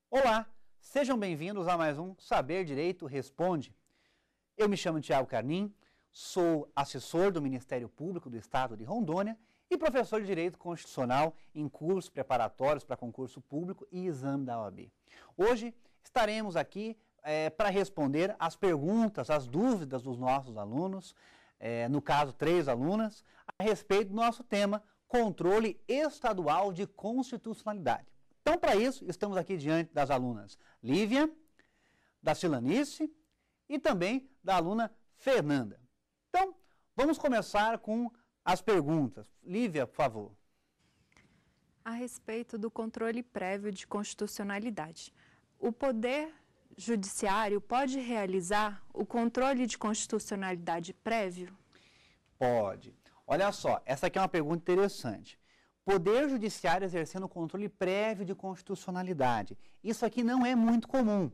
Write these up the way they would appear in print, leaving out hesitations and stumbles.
Olá, sejam bem-vindos a mais um Saber Direito Responde. Eu me chamo Tiago Carnim, sou assessor do Ministério Público do Estado de Rondônia e professor de Direito Constitucional em cursos preparatórios para concurso público e exame da OAB. Hoje estaremos aqui para responder as perguntas, as dúvidas dos nossos alunos, no caso 3 alunas, a respeito do nosso tema Controle Estadual de Constitucionalidade. Então, para isso, estamos aqui diante das alunas Lívia, da Silanice e também da aluna Fernanda. Então, vamos começar com as perguntas. Lívia, por favor. A respeito do controle prévio de constitucionalidade. O Poder Judiciário pode realizar o controle de constitucionalidade prévio? Pode. Olha só, essa aqui é uma pergunta interessante. Poder Judiciário exercendo controle prévio de constitucionalidade. Isso aqui não é muito comum.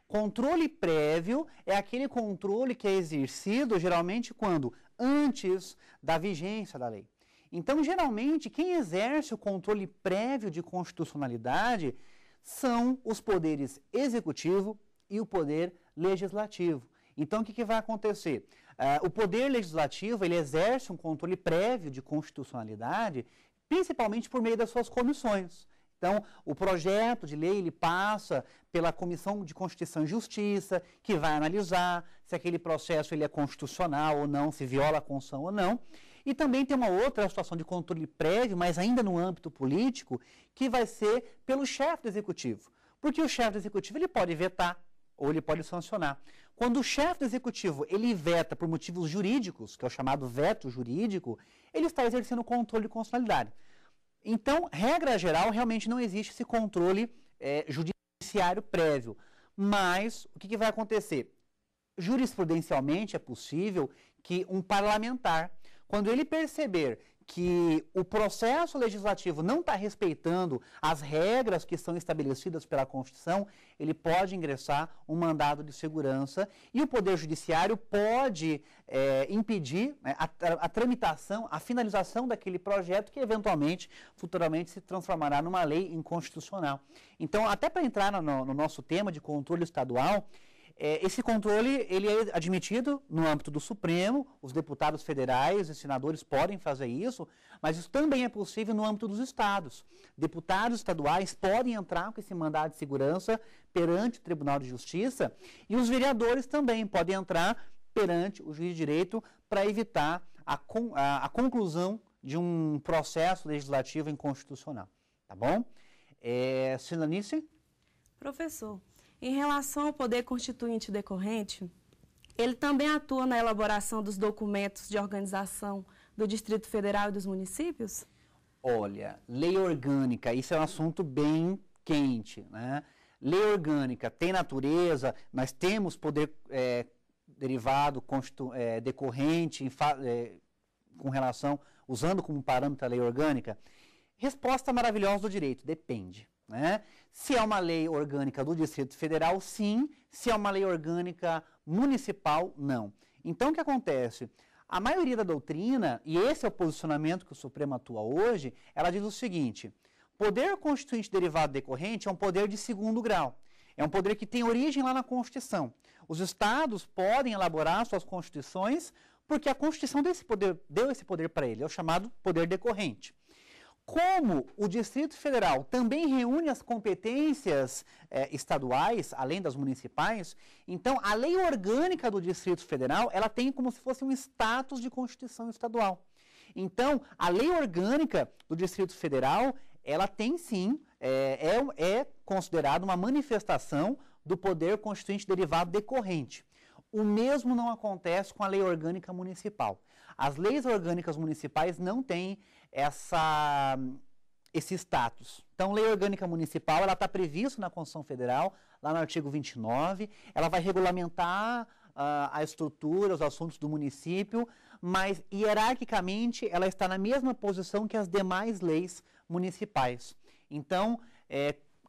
Controle prévio é aquele controle que é exercido geralmente quando? Antes da vigência da lei. Então, geralmente, quem exerce o controle prévio de constitucionalidade são os poderes executivo e o poder legislativo. Então, o que vai acontecer? O poder legislativo ele exerce um controle prévio de constitucionalidade principalmente por meio das suas comissões. Então, o projeto de lei ele passa pela Comissão de Constituição e Justiça, que vai analisar se aquele processo ele é constitucional ou não, se viola a Constituição ou não. E também tem uma outra situação de controle prévio, mas ainda no âmbito político, que vai ser pelo chefe do Executivo. Porque o chefe do Executivo ele pode vetar ou ele pode sancionar. Quando o chefe do Executivo ele veta por motivos jurídicos, que é o chamado veto jurídico, ele está exercendo o controle de constitucionalidade. Então, regra geral, realmente não existe esse controle judiciário prévio. Mas, o que vai acontecer? Jurisprudencialmente é possível que um parlamentar, quando ele perceber que o processo legislativo não está respeitando as regras que são estabelecidas pela Constituição, ele pode ingressar um mandado de segurança e o Poder Judiciário pode impedir a tramitação, a finalização daquele projeto que eventualmente, futuramente, se transformará numa lei inconstitucional. Então, até para entrar no nosso tema de controle estadual, esse controle ele é admitido no âmbito do Supremo, os deputados federais e senadores podem fazer isso, mas isso também é possível no âmbito dos estados. Deputados estaduais podem entrar com esse mandado de segurança perante o Tribunal de Justiça e os vereadores também podem entrar perante o juiz de direito para evitar a conclusão de um processo legislativo inconstitucional. Tá bom? Silanice? Professor, em relação ao poder constituinte decorrente, ele também atua na elaboração dos documentos de organização do Distrito Federal e dos municípios? Olha, lei orgânica, isso é um assunto bem quente, né? Lei orgânica tem natureza, nós temos poder derivado, decorrente, com relação, usando como parâmetro a lei orgânica. Resposta maravilhosa do direito, depende. Né? Se é uma lei orgânica do Distrito Federal, sim. Se é uma lei orgânica municipal, não. Então, o que acontece? A maioria da doutrina, e esse é o posicionamento que o Supremo atua hoje, ela diz o seguinte: poder constituinte derivado decorrente é um poder de segundo grau. É um poder que tem origem lá na Constituição. Os estados podem elaborar suas constituições porque a Constituição deu esse poder para ele, é o chamado poder decorrente. Como o Distrito Federal também reúne as competências estaduais, além das municipais, então a lei orgânica do Distrito Federal, ela tem como se fosse um status de Constituição estadual. Então, a lei orgânica do Distrito Federal, ela tem sim, é considerada uma manifestação do poder constituinte derivado decorrente. O mesmo não acontece com a lei orgânica municipal. As leis orgânicas municipais não têm esse status. Então, lei orgânica municipal, ela está prevista na Constituição Federal, lá no artigo 29, ela vai regulamentar a estrutura, os assuntos do município, mas, hierarquicamente, ela está na mesma posição que as demais leis municipais. Então,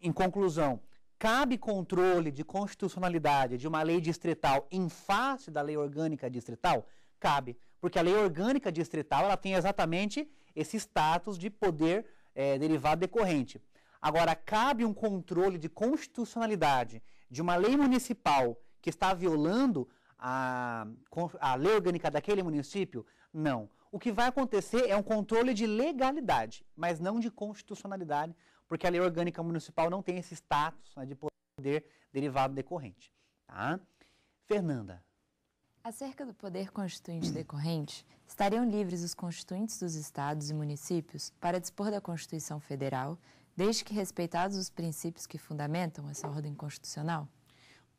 em conclusão, cabe controle de constitucionalidade de uma lei distrital em face da lei orgânica distrital? Cabe, porque a lei orgânica distrital ela tem exatamente esse status de poder derivado decorrente. Agora, cabe um controle de constitucionalidade de uma lei municipal que está violando a lei orgânica daquele município? Não. O que vai acontecer é um controle de legalidade, mas não de constitucionalidade, porque a lei orgânica municipal não tem esse status, né, de poder derivado decorrente. Tá? Fernanda. Acerca do poder constituinte decorrente, estariam livres os constituintes dos estados e municípios para dispor da Constituição Federal, desde que respeitados os princípios que fundamentam essa ordem constitucional?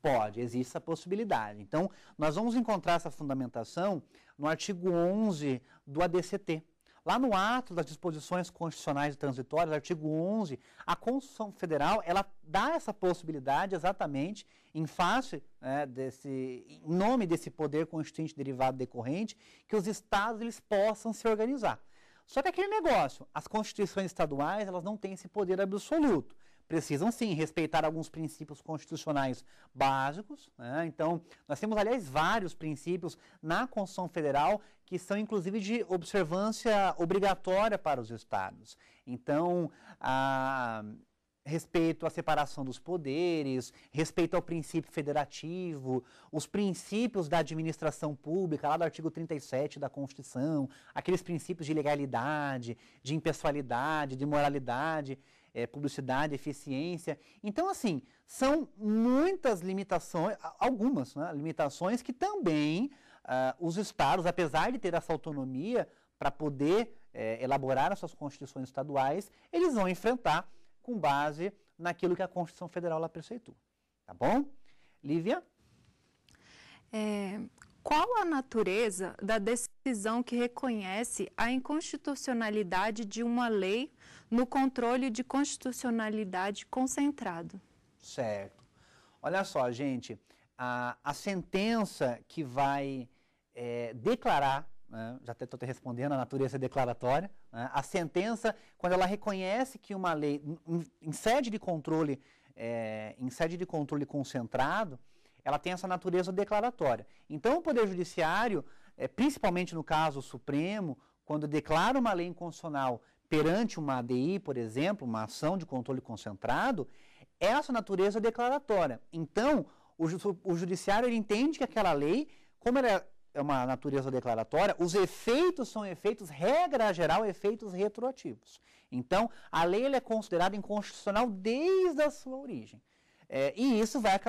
Pode, existe essa possibilidade. Então, nós vamos encontrar essa fundamentação no artigo 11 do ADCT. Lá no ato das disposições constitucionais e transitórias, artigo 11, a Constituição Federal, ela dá essa possibilidade exatamente em face, em nome desse poder constituinte derivado decorrente, que os estados eles possam se organizar. Só que aquele negócio, as constituições estaduais, elas não têm esse poder absoluto. Precisam, sim, respeitar alguns princípios constitucionais básicos, né? Então, nós temos, aliás, vários princípios na Constituição Federal que são, inclusive, de observância obrigatória para os estados. Então, respeito à separação dos poderes, respeito ao princípio federativo, os princípios da administração pública, lá do artigo 37 da Constituição, aqueles princípios de legalidade, de impessoalidade, de moralidade, publicidade, eficiência. Então, assim, são muitas limitações, algumas, né, limitações que também os estados, apesar de ter essa autonomia para poder elaborar as suas constituições estaduais, eles vão enfrentar com base naquilo que a Constituição Federal lá preceitua. Tá bom? Lívia? Qual a natureza da decisão que reconhece a inconstitucionalidade de uma lei no controle de constitucionalidade concentrado? Certo. Olha só, gente, a sentença que vai declarar, né, já até estou te respondendo, a natureza declaratória, né, a sentença, quando ela reconhece que uma lei, em sede de controle concentrado, ela tem essa natureza declaratória. Então, o Poder Judiciário, principalmente no caso Supremo, quando declara uma lei inconstitucional perante uma ADI, por exemplo, uma ação de controle concentrado, essa natureza declaratória. Então, o Judiciário ele entende que aquela lei, como ela é uma natureza declaratória, os efeitos são efeitos, regra geral, efeitos retroativos. Então, a lei ela é considerada inconstitucional desde a sua origem. E isso vai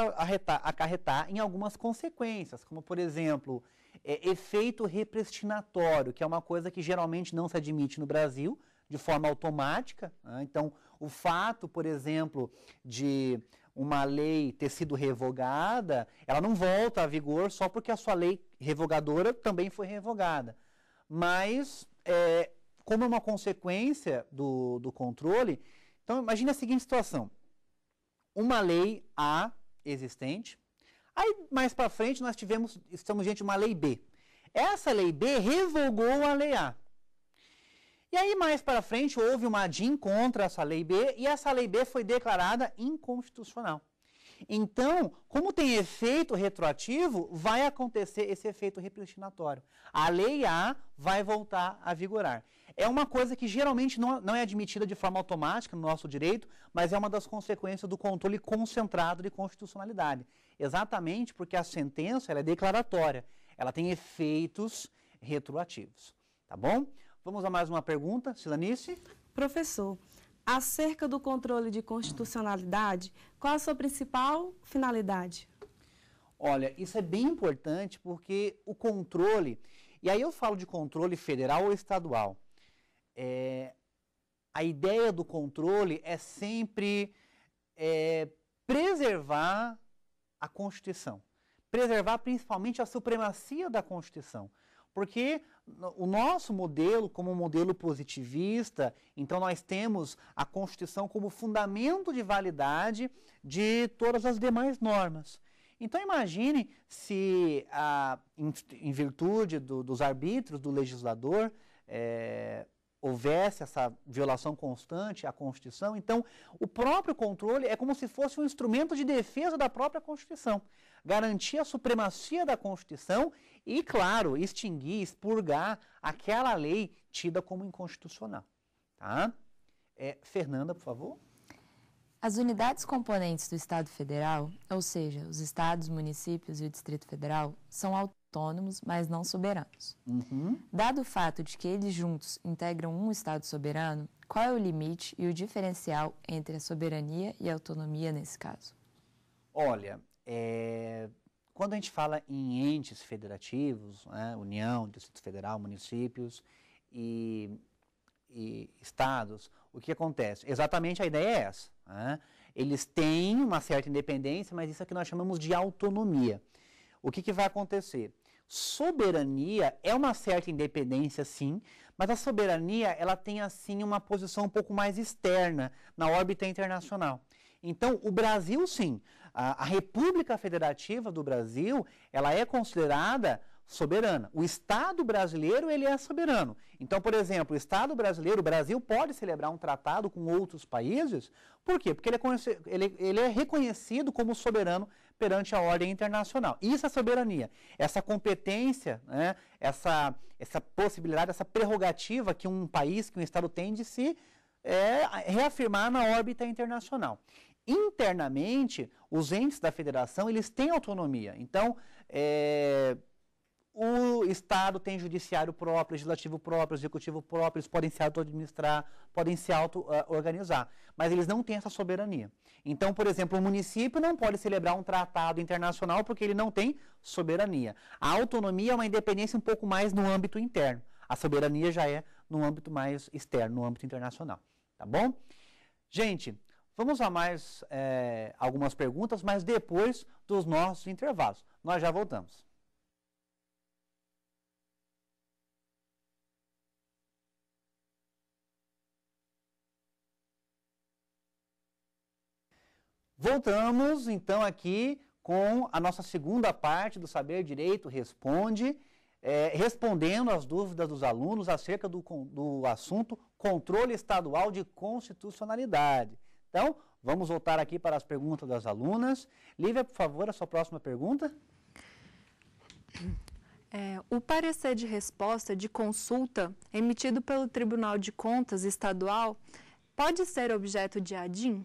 acarretar em algumas consequências, como, por exemplo, efeito repristinatório, que é uma coisa que geralmente não se admite no Brasil, de forma automática, né? Então, o fato, por exemplo, de uma lei ter sido revogada, ela não volta a vigor só porque a sua lei revogadora também foi revogada. Mas, como é uma consequência do controle, então imagine a seguinte situação. Uma lei A existente, aí mais para frente nós estamos diante de uma lei B. Essa lei B revogou a lei A. E aí mais para frente houve uma ADIM contra essa lei B e essa lei B foi declarada inconstitucional. Então, como tem efeito retroativo, vai acontecer esse efeito repristinatório. A lei A vai voltar a vigorar. É uma coisa que geralmente não é admitida de forma automática no nosso direito, mas é uma das consequências do controle concentrado de constitucionalidade. Exatamente porque a sentença ela é declaratória, ela tem efeitos retroativos. Tá bom? Vamos a mais uma pergunta, Silanice? Professor, acerca do controle de constitucionalidade, qual a sua principal finalidade? Olha, isso é bem importante porque o controle, e aí eu falo de controle federal ou estadual, a ideia do controle é sempre preservar a Constituição, preservar principalmente a supremacia da Constituição, porque o nosso modelo, como um modelo positivista, então nós temos a Constituição como fundamento de validade de todas as demais normas. Então imagine se, em virtude dos arbítrios do legislador, houvesse essa violação constante à Constituição, então o próprio controle é como se fosse um instrumento de defesa da própria Constituição, garantir a supremacia da Constituição e, claro, extinguir, expurgar aquela lei tida como inconstitucional. Tá? Fernanda, por favor. As unidades componentes do Estado Federal, ou seja, os estados, municípios e o Distrito Federal, são autônomos, mas não soberanos. Dado o fato de que eles juntos integram um Estado soberano, qual é o limite e o diferencial entre a soberania e a autonomia nesse caso? Olha, quando a gente fala em entes federativos, né, União, Distrito Federal, municípios e estados, o que acontece? Exatamente a ideia é essa. Né? Eles têm uma certa independência, mas isso é que nós chamamos de autonomia. O que vai acontecer? Soberania é uma certa independência, sim, mas a soberania ela tem, assim, uma posição um pouco mais externa na órbita internacional. Então, o Brasil, sim, a República Federativa do Brasil, ela é considerada soberana. O Estado brasileiro, ele é soberano. Então, por exemplo, o Estado brasileiro, o Brasil pode celebrar um tratado com outros países, por quê? Porque ele é reconhecido como soberano perante a ordem internacional. Isso é soberania. Essa competência, né, essa possibilidade, essa prerrogativa que um país, que um Estado tem de se reafirmar na órbita internacional. Internamente, os entes da federação, eles têm autonomia. Então, o Estado tem judiciário próprio, legislativo próprio, executivo próprio, eles podem se auto-administrar, podem se auto-organizar, mas eles não têm essa soberania. Então, por exemplo, o município não pode celebrar um tratado internacional porque ele não tem soberania. A autonomia é uma independência um pouco mais no âmbito interno. A soberania já é no âmbito mais externo, no âmbito internacional. Tá bom? Gente, vamos a mais algumas perguntas, mas depois dos nossos intervalos. Nós já voltamos. Voltamos, então, aqui com a nossa segunda parte do Saber Direito Responde, respondendo às dúvidas dos alunos acerca do assunto controle estadual de constitucionalidade. Então, vamos voltar aqui para as perguntas das alunas. Lívia, por favor, a sua próxima pergunta. O parecer de resposta de consulta emitido pelo Tribunal de Contas Estadual pode ser objeto de ADIM?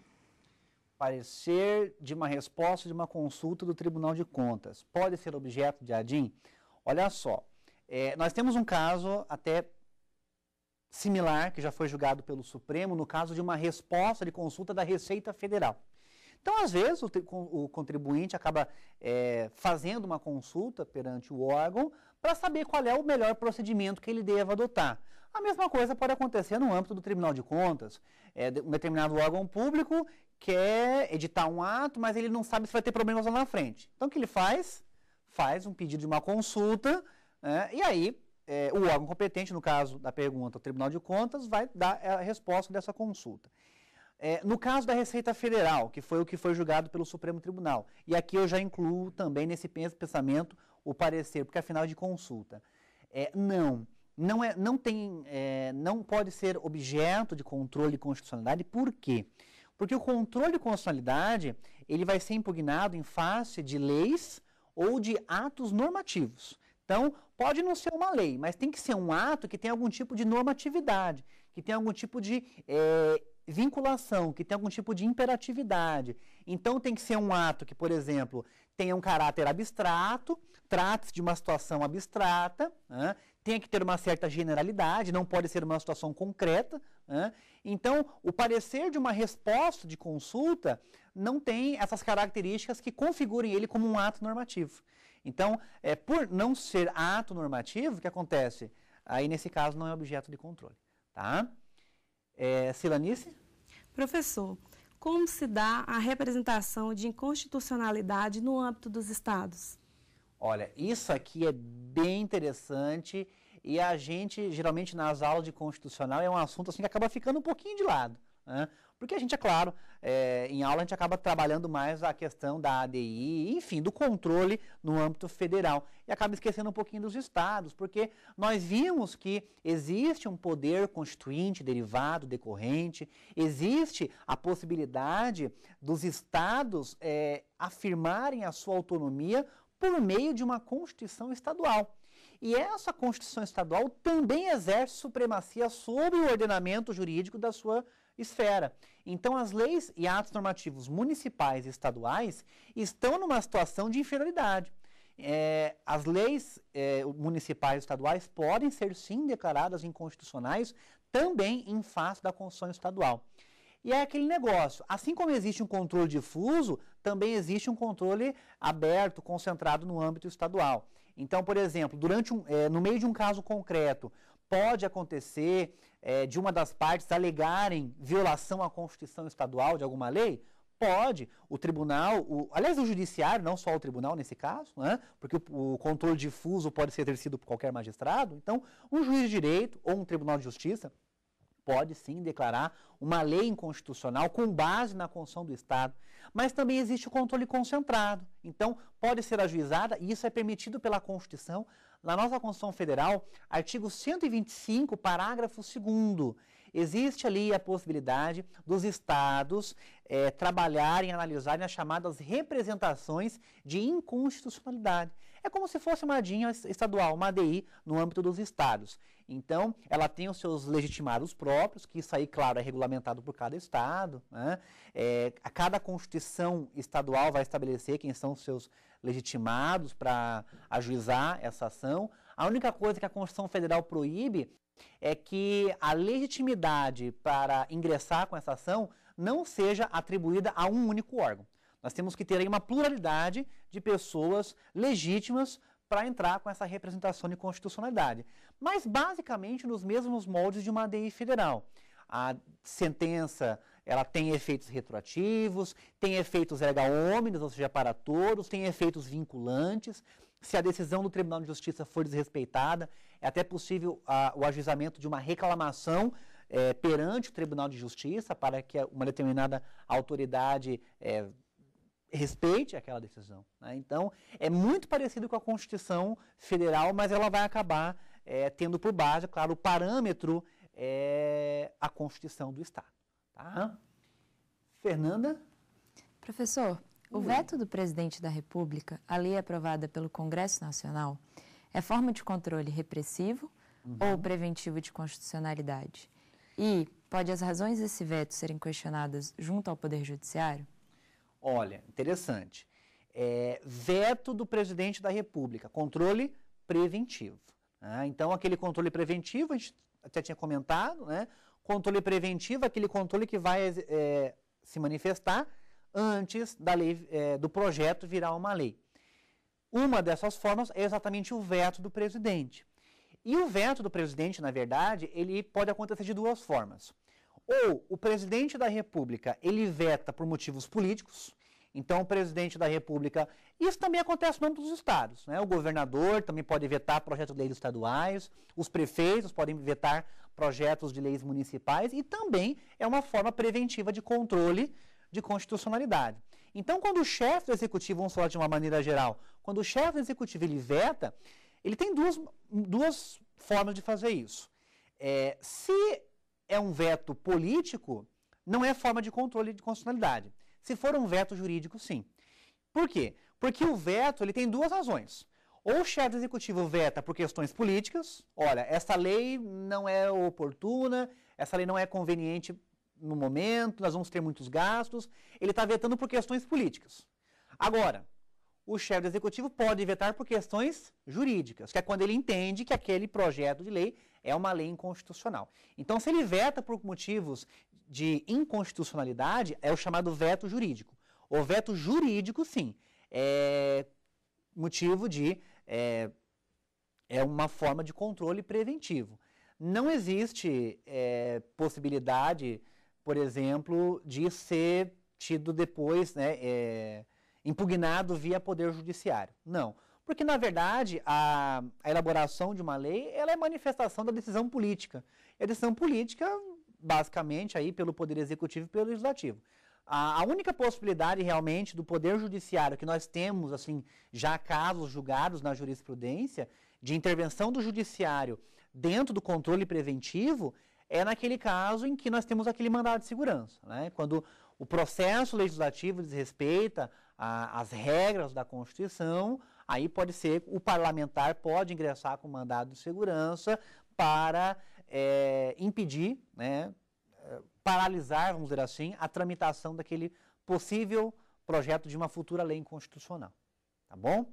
Parecer de uma resposta de uma consulta do Tribunal de Contas pode ser objeto de ADIM? Olha só, nós temos um caso até similar, que já foi julgado pelo Supremo, no caso de uma resposta de consulta da Receita Federal. Então, às vezes, o contribuinte acaba fazendo uma consulta perante o órgão para saber qual é o melhor procedimento que ele deva adotar. A mesma coisa pode acontecer no âmbito do Tribunal de Contas. Um determinado órgão público quer editar um ato, mas ele não sabe se vai ter problemas lá na frente. Então, o que ele faz? Faz um pedido de uma consulta, e aí o órgão competente, no caso da pergunta, o Tribunal de Contas, vai dar a resposta dessa consulta. No caso da Receita Federal, que foi o que foi julgado pelo Supremo Tribunal, e aqui eu já incluo também nesse pensamento o parecer, porque afinal de consulta. Não pode ser objeto de controle de constitucionalidade. Por quê? Porque o controle de constitucionalidade ele vai ser impugnado em face de leis ou de atos normativos. Então, pode não ser uma lei, mas tem que ser um ato que tem algum tipo de normatividade, que tem algum tipo de vinculação, que tem algum tipo de imperatividade. Então, tem que ser um ato que, por exemplo, tenha um caráter abstrato, trate-se de uma situação abstrata, tem que ter uma certa generalidade, não pode ser uma situação concreta. Então, o parecer de uma resposta de consulta não tem essas características que configurem ele como um ato normativo. Então, por não ser ato normativo, o que acontece? Aí, nesse caso, não é objeto de controle. Tá? Silanice? Professor, como se dá a representação de inconstitucionalidade no âmbito dos estados? Olha, isso aqui é bem interessante e a gente, geralmente, nas aulas de constitucional, é um assunto assim, que acaba ficando um pouquinho de lado. Porque a gente, é claro, em aula a gente acaba trabalhando mais a questão da ADI, enfim, do controle no âmbito federal. E acaba esquecendo um pouquinho dos estados, porque nós vimos que existe um poder constituinte, derivado, decorrente, existe a possibilidade dos estados afirmarem a sua autonomia por meio de uma Constituição estadual. E essa Constituição estadual também exerce supremacia sobre o ordenamento jurídico da sua esfera. Então, as leis e atos normativos municipais e estaduais estão numa situação de inferioridade. As leis municipais e estaduais podem ser, sim, declaradas inconstitucionais também em face da Constituição Estadual. E é aquele negócio, assim como existe um controle difuso, também existe um controle aberto, concentrado no âmbito estadual. Então, por exemplo, no meio de um caso concreto, pode acontecer de uma das partes alegarem violação à Constituição Estadual de alguma lei? Pode. O tribunal, aliás, o judiciário, não só o tribunal nesse caso, né? Porque o controle difuso pode ser exercido por qualquer magistrado. Então, um juiz de direito ou um tribunal de justiça pode sim declarar uma lei inconstitucional com base na Constituição do Estado. Mas também existe o controle concentrado. Então, pode ser ajuizada, e isso é permitido pela Constituição. Na nossa Constituição Federal, artigo 125, parágrafo 2º, existe ali a possibilidade dos estados trabalharem, analisarem as chamadas representações de inconstitucionalidade. É como se fosse uma ADINha estadual, uma ADI no âmbito dos estados. Então, ela tem os seus legitimados próprios, que isso aí, claro, é regulamentado por cada estado, né? A cada Constituição estadual vai estabelecer quem são os seus legitimados para ajuizar essa ação. A única coisa que a Constituição Federal proíbe é que a legitimidade para ingressar com essa ação não seja atribuída a um único órgão. Nós temos que ter aí uma pluralidade de pessoas legítimas para entrar com essa representação de constitucionalidade. Mas, basicamente, nos mesmos moldes de uma ADI federal. A sentença, ela tem efeitos retroativos, tem efeitos erga omnes, ou seja, para todos, tem efeitos vinculantes. Se a decisão do Tribunal de Justiça for desrespeitada, é até possível o ajuizamento de uma reclamação perante o Tribunal de Justiça para que uma determinada autoridade respeite aquela decisão, né? Então, é muito parecido com a Constituição Federal, mas ela vai acabar tendo por base, claro, o parâmetro a Constituição do Estado. Tá? Fernanda? Professor, o veto do presidente da República à lei aprovada pelo Congresso Nacional é forma de controle repressivo ou preventivo de constitucionalidade? E pode as razões desse veto serem questionadas junto ao Poder Judiciário? Olha, interessante. Veto do presidente da República, controle preventivo. Né? Então, aquele controle preventivo, a gente até tinha comentado, né? Controle preventivo, aquele controle que vai se manifestar antes da lei, do projeto virar uma lei. Uma dessas formas é exatamente o veto do presidente. E o veto do presidente, na verdade, ele pode acontecer de duas formas. Ou o presidente da República, ele veta por motivos políticos. Então, o presidente da República, isso também acontece no âmbito dos estados, né? O governador também pode vetar projetos de leis estaduais, os prefeitos podem vetar projetos de leis municipais e também é uma forma preventiva de controle de constitucionalidade. Então, quando o chefe do executivo, vamos falar de uma maneira geral, quando o chefe do executivo ele veta, ele tem duas formas de fazer isso. Se é um veto político, não é forma de controle de constitucionalidade. Se for um veto jurídico, sim. Por quê? Porque o veto ele tem duas razões. Ou o chefe do executivo veta por questões políticas, olha, essa lei não é oportuna, essa lei não é conveniente no momento, nós vamos ter muitos gastos, ele está vetando por questões políticas. Agora, o chefe do executivo pode vetar por questões jurídicas, que é quando ele entende que aquele projeto de lei é uma lei inconstitucional. Então, se ele veta por motivos de inconstitucionalidade, é o chamado veto jurídico. O veto jurídico, sim, é motivo de... é uma forma de controle preventivo. Não existe possibilidade, por exemplo, de ser tido depois, né, impugnado via Poder Judiciário. Não. Porque, na verdade, a elaboração de uma lei ela é manifestação da decisão política. E a decisão política, basicamente, aí, pelo Poder Executivo e pelo Legislativo. A única possibilidade, realmente, do Poder Judiciário, que nós temos, assim, já casos julgados na jurisprudência, de intervenção do Judiciário dentro do controle preventivo, é naquele caso em que nós temos aquele mandado de segurança, né? Quando o processo legislativo desrespeita as regras da Constituição, aí pode ser, o parlamentar pode ingressar com mandado de segurança para impedir, né, paralisar, vamos dizer assim, a tramitação daquele possível projeto de uma futura lei inconstitucional. Tá bom?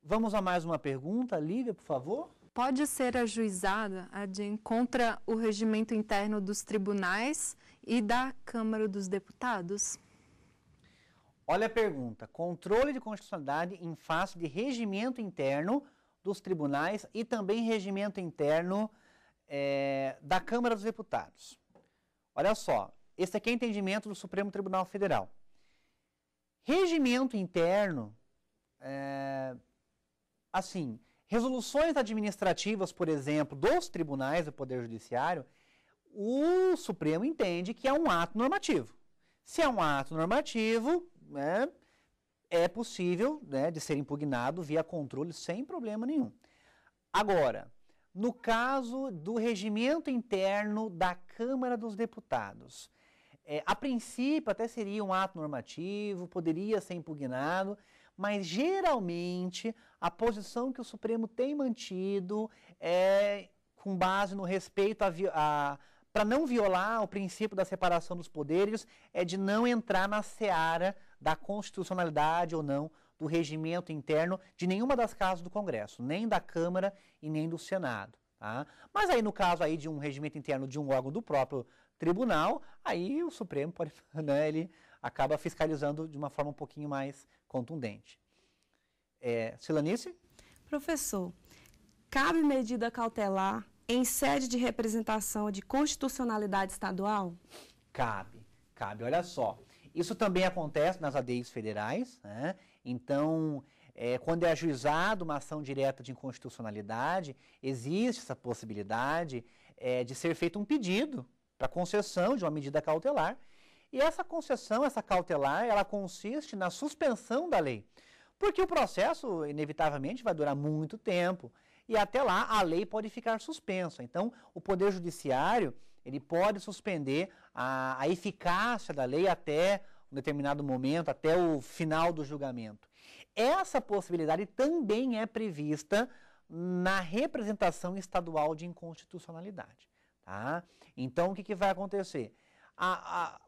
Vamos a mais uma pergunta. Lívia, por favor. Pode ser ajuizada a DIN contra o regimento interno dos tribunais e da Câmara dos Deputados? Olha a pergunta. Controle de constitucionalidade em face de regimento interno dos tribunais e também regimento interno da Câmara dos Deputados. Olha só, esse aqui é o entendimento do Supremo Tribunal Federal. Regimento interno, assim, resoluções administrativas, por exemplo, dos tribunais do Poder Judiciário, o Supremo entende que é um ato normativo. Se é um ato normativo, né, é possível, né, de ser impugnado via controle sem problema nenhum. Agora, no caso do regimento interno da Câmara dos Deputados, a princípio até seria um ato normativo, poderia ser impugnado, mas geralmente a posição que o Supremo tem mantido é com base no respeito para não violar o princípio da separação dos poderes, é de não entrar na seara da constitucionalidade ou não do regimento interno de nenhuma das casas do Congresso, nem da Câmara e nem do Senado. Tá? Mas aí no caso aí de um regimento interno de um órgão do próprio tribunal, aí o Supremo pode, né, ele acaba fiscalizando de uma forma um pouquinho mais contundente. Silanice? Professor, cabe medida cautelar em sede de representação de constitucionalidade estadual? Cabe. Olha só. Isso também acontece nas ADIs federais, né? Então, quando é ajuizada uma ação direta de inconstitucionalidade, existe essa possibilidade de ser feito um pedido para concessão de uma medida cautelar. E essa concessão, essa cautelar, ela consiste na suspensão da lei. Porque o processo, inevitavelmente, vai durar muito tempo. E até lá, a lei pode ficar suspensa. Então, o Poder Judiciário, ele pode suspender a eficácia da lei até um determinado momento, até o final do julgamento. Essa possibilidade também é prevista na representação estadual de inconstitucionalidade. Tá? Então, o que vai acontecer?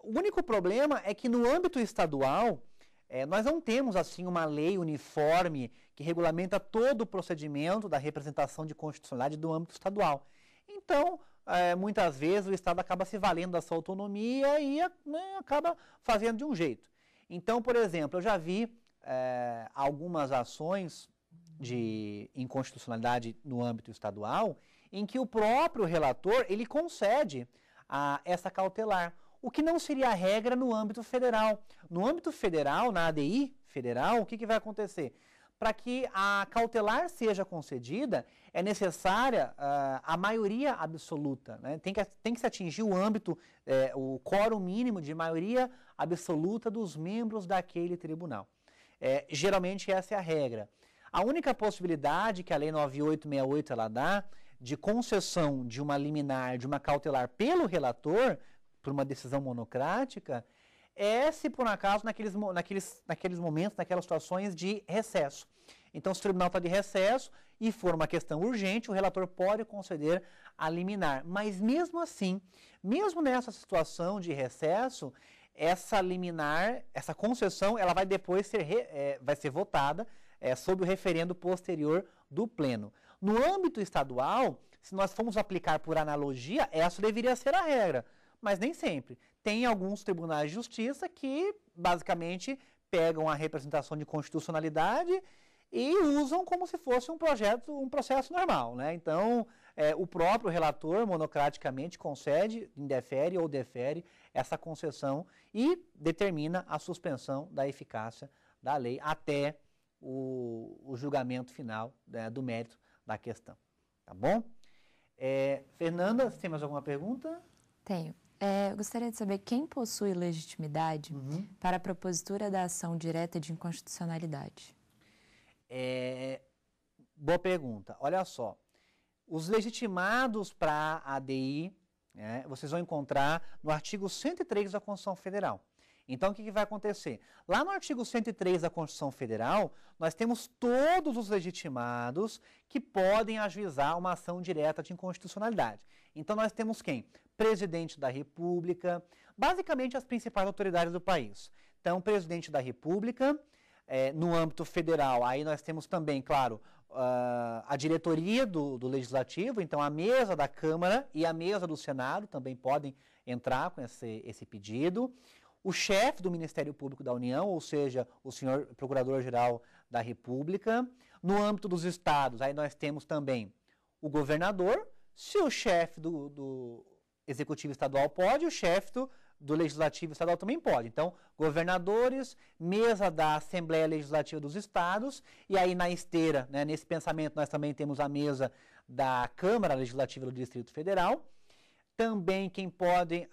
O único problema é que no âmbito estadual, nós não temos assim uma lei uniforme que regulamenta todo o procedimento da representação de constitucionalidade do âmbito estadual. Então, muitas vezes o Estado acaba se valendo da sua autonomia e acaba fazendo de um jeito. Então, por exemplo, eu já vi algumas ações de inconstitucionalidade no âmbito estadual em que o próprio relator ele concede essa cautelar, o que não seria a regra no âmbito federal. No âmbito federal, na ADI federal, o que vai acontecer? Para que a cautelar seja concedida, é necessária a maioria absoluta. Né? Tem que se atingir o âmbito, o quórum mínimo de maioria absoluta dos membros daquele tribunal. Geralmente essa é a regra. A única possibilidade que a Lei 9868 ela dá de concessão de uma liminar, de uma cautelar pelo relator, por uma decisão monocrática, se por um acaso naqueles momentos, naquelas situações de recesso. Então, se o tribunal está de recesso e for uma questão urgente, o relator pode conceder a liminar. Mas mesmo assim, mesmo nessa situação de recesso, essa liminar, essa concessão, ela vai depois vai ser votada sob o referendo posterior do pleno. No âmbito estadual, se nós formos aplicar por analogia, essa deveria ser a regra, mas nem sempre. Tem alguns tribunais de justiça que, basicamente, pegam a representação de constitucionalidade e usam como se fosse um processo normal, né? Então, o próprio relator, monocraticamente, concede, indefere ou defere essa concessão e determina a suspensão da eficácia da lei até o julgamento final do mérito da questão. Tá bom? Fernanda, você tem mais alguma pergunta? Tenho. Eu gostaria de saber quem possui legitimidade para a propositura da ação direta de inconstitucionalidade. Boa pergunta. Olha só, os legitimados para a ADI, vocês vão encontrar no artigo 103 da Constituição Federal. Então, o que vai acontecer? Lá no artigo 103 da Constituição Federal, nós temos todos os legitimados que podem ajuizar uma ação direta de inconstitucionalidade. Então, nós temos quem? Presidente da República, basicamente as principais autoridades do país. Então, presidente da República, no âmbito federal, aí nós temos também, claro, a diretoria do Legislativo, então a mesa da Câmara e a mesa do Senado também podem entrar com esse pedido. O chefe do Ministério Público da União, ou seja, o senhor Procurador-Geral da República. No âmbito dos estados, aí nós temos também o governador, se o chefe do Executivo Estadual pode, o chefe do Legislativo Estadual também pode. Então, governadores, mesa da Assembleia Legislativa dos Estados, e aí na esteira, né, nesse pensamento, nós também temos a mesa da Câmara Legislativa do Distrito Federal. Também quem pode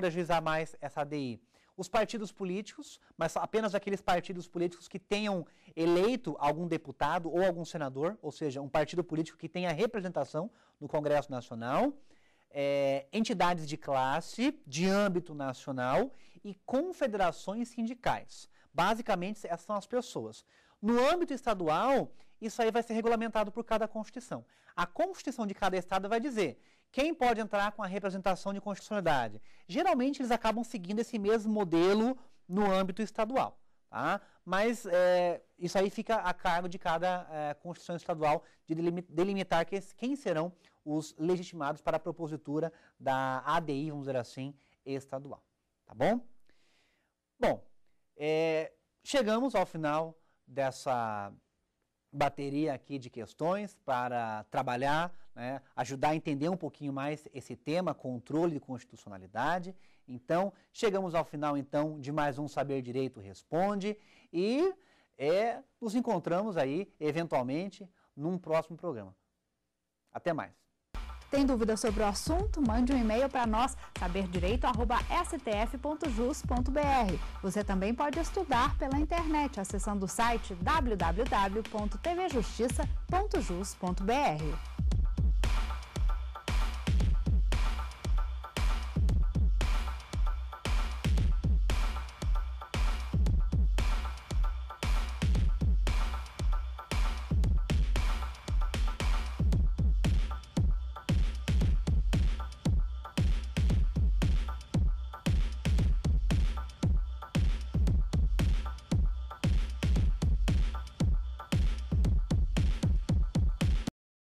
ajuizar mais essa ADI? Os partidos políticos, mas apenas aqueles partidos políticos que tenham eleito algum deputado ou algum senador, ou seja, um partido político que tenha representação no Congresso Nacional, entidades de classe, de âmbito nacional e confederações sindicais. Basicamente, essas são as pessoas. No âmbito estadual, isso aí vai ser regulamentado por cada Constituição. A Constituição de cada estado vai dizer quem pode entrar com a representação de constitucionalidade. Geralmente, eles acabam seguindo esse mesmo modelo no âmbito estadual. Tá? Mas isso aí fica a cargo de cada Constituição estadual de delimitar quem serão os legitimados para a propositura da ADI, vamos dizer assim, estadual. Tá bom? Bom, chegamos ao final dessa bateria aqui de questões para trabalhar, né, ajudar a entender um pouquinho mais esse tema, controle de constitucionalidade. Então, chegamos ao final, então, de mais um Saber Direito Responde e nos encontramos aí, eventualmente, num próximo programa. Até mais. Tem dúvida sobre o assunto? Mande um e-mail para nós, saberdireito@stf.jus.br. Você também pode estudar pela internet, acessando o site www.tvjustiça.jus.br.